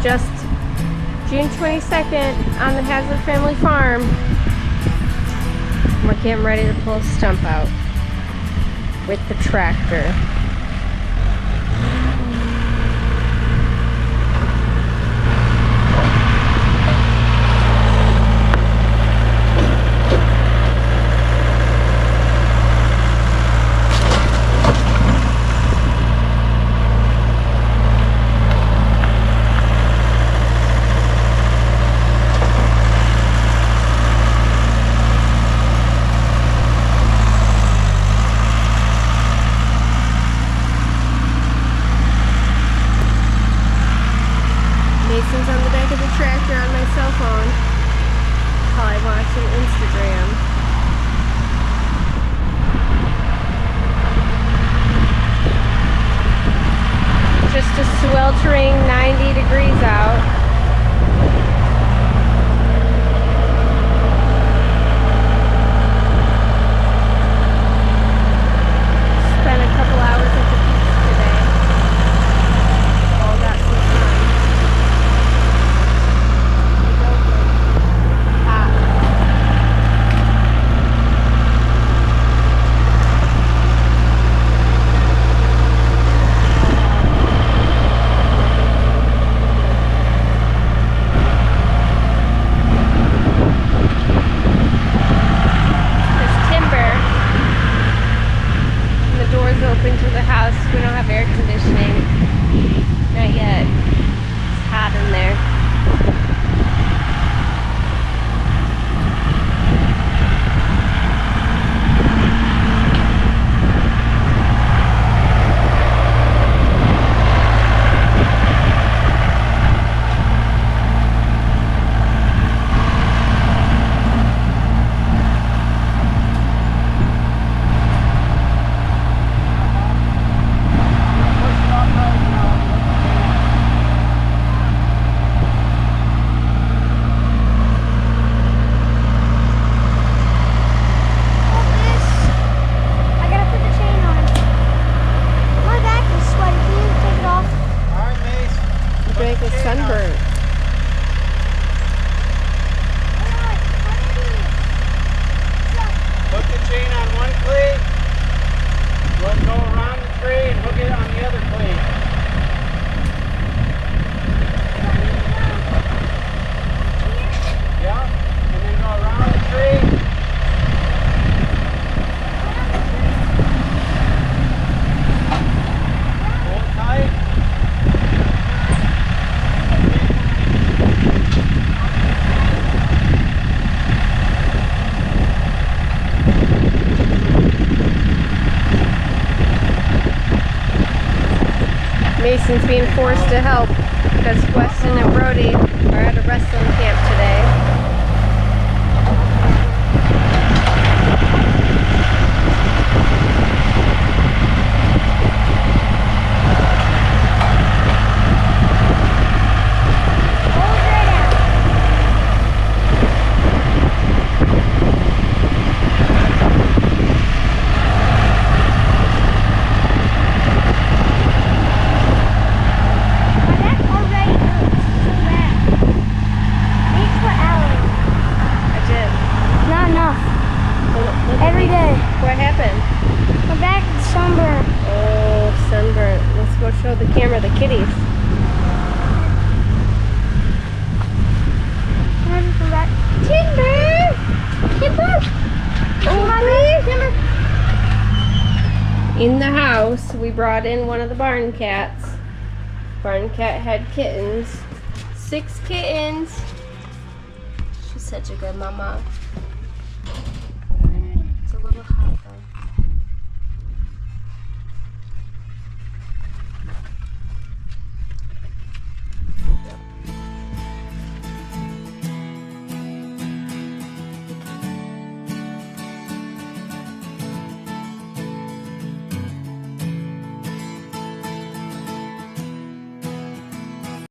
just June 22nd on the Haslett Family Farm. We're getting ready to pull a stump out with the tractor. Mason's on the back of the tractor on my cell phone while I watch some Instagram. Just a sweltering 90 degrees out. Spent a couple hours at the beach today. All got some sun. Open to the house. We don't have air conditioning. Not yet. It's hot in there. Make a sunburn. Hook the chain on one cleat. We'll go around the tree and hook it on the other cleat. Yeah, and then go around the tree. Hold tight. Mason's being forced to help because Weston and Brody are at a wrestling camp today. Every day. What happened? My back is sunburned. Oh, sunburnt. Let's go show the camera the kitties. Timber! Timber! Oh, in the house, we brought in one of the barn cats. Barn cat had kittens. 6 kittens. She's such a good mama. It's a little hot though.